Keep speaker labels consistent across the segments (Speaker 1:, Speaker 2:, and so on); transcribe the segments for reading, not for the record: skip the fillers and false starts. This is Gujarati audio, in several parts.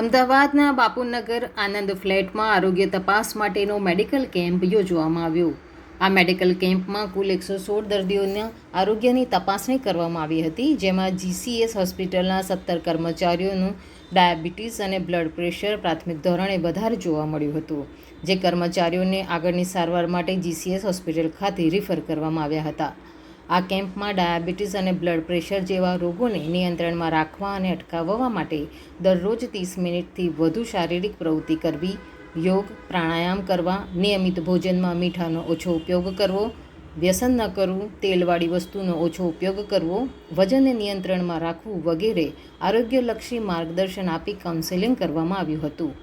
Speaker 1: અમદાવાદના બાપુનગર આનંદ ફ્લેટમાં આરોગ્ય તપાસ માટેનો મેડિકલ કેમ્પ યોજવામાં આવ્યો. આ મેડિકલ કેમ્પમાં કુલ 116 દર્દીઓના આરોગ્યની તપાસણી કરવામાં આવી હતી, જેમાં જીસીએસ હોસ્પિટલના 17 કર્મચારીઓનું ડાયાબિટીસ અને બ્લડ પ્રેશર પ્રાથમિક ધોરણે વધારે જોવા મળ્યું હતું, જે કર્મચારીઓને આગળની સારવાર માટે જીસીએસ હોસ્પિટલ ખાતે રિફર કરવામાં આવ્યા હતા. આ કેમ્પમાં ડાયાબિટીસ અને બ્લડ પ્રેશર જેવા રોગોને નિયંત્રણમાં રાખવા અને અટકાવવા માટે દરરોજ 30 મિનિટથી વધુ શારીરિક પ્રવૃત્તિ કરવી, યોગ, પ્રાણાયામ કરવા, નિયમિત ભોજનમાં મીઠાનો ઓછો ઉપયોગ કરવો, વ્યસન ન કરવું, તેલવાળી વસ્તુનો ઓછો ઉપયોગ કરવો, વજનને નિયંત્રણમાં રાખવું વગેરે આરોગ્યલક્ષી માર્ગદર્શન આપી કાઉન્સેલિંગ કરવામાં આવ્યું હતું.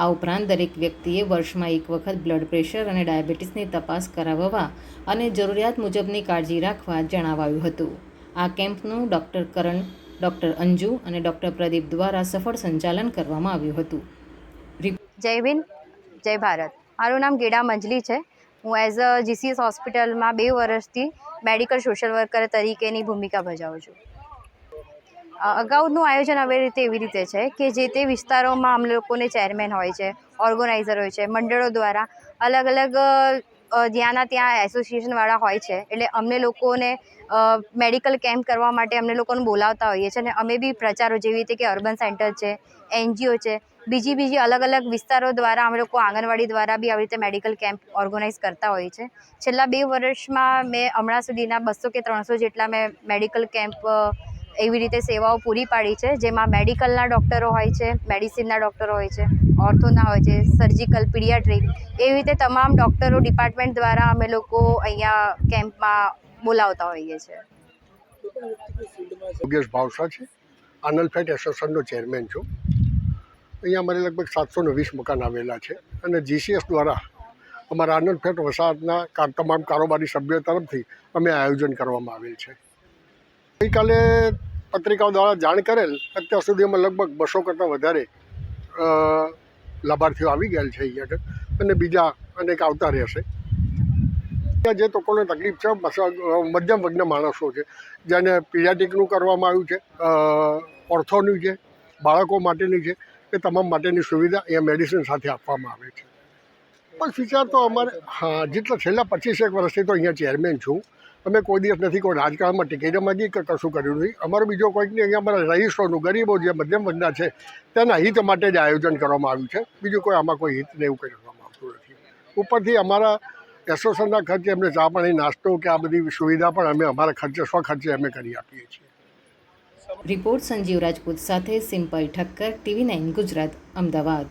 Speaker 1: આ ઉપરાંત દરેક વ્યક્તિએ વર્ષમાં એક વખત બ્લડ પ્રેશર અને ડાયાબિટીસની તપાસ કરાવવા અને જરૂરિયાત મુજબની કાળજી રાખવા જણાવાયું હતું. આ કેમ્પનું ડૉક્ટર કરણ, ડૉક્ટર અંજુ અને ડૉક્ટર પ્રદીપ દ્વારા સફળ સંચાલન કરવામાં આવ્યું હતું.
Speaker 2: જય ભીમ, જય ભારત. મારું નામ ગેડા મંજલી છે. હું એઝ અ જીસીએસ હોસ્પિટલમાં 2 વર્ષથી મેડિકલ સોશિયલ વર્કર તરીકેની ભૂમિકા ભજવું છું. અગાઉનું આયોજન એવી રીતે છે કે જે તે વિસ્તારોમાં અમ લોકોને ચેરમેન હોય છે, ઓર્ગેનાઇઝર હોય છે, મંડળો દ્વારા અલગ અલગ જ્યાંના ત્યાં એસોસિએશનવાળા હોય છે, એટલે અમને લોકોને મેડિકલ કેમ્પ કરવા માટે અમને લોકોને બોલાવતા હોઈએ છીએ. અને અમે બી પ્રચારો જેવી રીતે કે અર્બન સેન્ટર છે, એનજીઓ છે, બીજી અલગ અલગ વિસ્તારો દ્વારા અમે લોકો આંગણવાડી દ્વારા બી આવી રીતે મેડિકલ કેમ્પ ઓર્ગેનાઇઝ કરતા હોઈએ છીએ. છેલ્લા 2 વર્ષમાં મેં હમણાં સુધીના 200 કે 300 જેટલા મેં મેડિકલ કેમ્પ એવી રીતે સેવાઓ પૂરી પાડી છે, જેમાં મેડિકલના ડૉક્ટરો હોય છે, મેડિસિનના ડૉક્ટરો હોય છે, ઓર્થોના હોય છે, સર્જિકલ, પીડિયાટ્રિક, એવી રીતે તમામ ડૉક્ટરો ડિપાર્ટમેન્ટ દ્વારા અમે લોકો અહીંયા કેમ્પમાં બોલાવતા હોઈએ છીએ.
Speaker 3: યોગેશ ભાવસા છે, આનંદ ફ્લેટ એસોસિએશનનો ચેરમેન છું. અહીંયા અમારે લગભગ 720 મકાન આવેલા છે અને જીસીએસ દ્વારા અમારા આનંદ ફ્લેટ વસાહતના તમામ કારોબારી સભ્યો તરફથી અમે આયોજન કરવામાં આવેલ છે. ગઈકાલે પત્રિકાઓ દ્વારા જાણ કરેલ અત્યાર સુધીમાં લગભગ 200 કરતાં વધારે લાભાર્થીઓ આવી ગયેલ છે અહીંયા અને બીજા અનેક આવતા રહેશે. ત્યાં જે લોકોને તકલીફ છે, મધ્યમ વર્ગના માણસો છે, જેને પીડિયાટ્રિકનું કરવામાં આવ્યું છે, ઓર્થોનું છે, બાળકો માટેની છે, એ તમામ માટેની સુવિધા અહીંયા મેડિસિન સાથે આપવામાં આવે છે. પણ વિચાર તો અમારે જેટલા છેલ્લા 25 વર્ષથી તો અહીંયા ચેરમેન છું. અમે કોઈ દિવસ નથી કોઈ રાજકારણમાં ટિકિટ માગી કે કશું કર્યું નથી. અમારું બીજો કોઈક નહીં, અહીંયા અમારા રહીશોનું, ગરીબો જે મધ્યમ વર્ગના છે તેના હિત માટે જ આયોજન કરવામાં આવ્યું છે. બીજું કોઈ આમાં કોઈ હિતને એવું કંઈ કરવામાં આવતું નથી. ઉપરથી અમારા એસોસિએશનના ખર્ચે અમને ચા પાણી, નાસ્તો કે આ બધી સુવિધા પણ અમે અમારા ખર્ચે સ્વખર્ચે અમે કરી આપીએ છીએ.
Speaker 1: રિપોર્ટ સંજીવ રાજપૂત સાથે સિમ્પલ ઠક્કર, TV9 ગુજરાત, અમદાવાદ.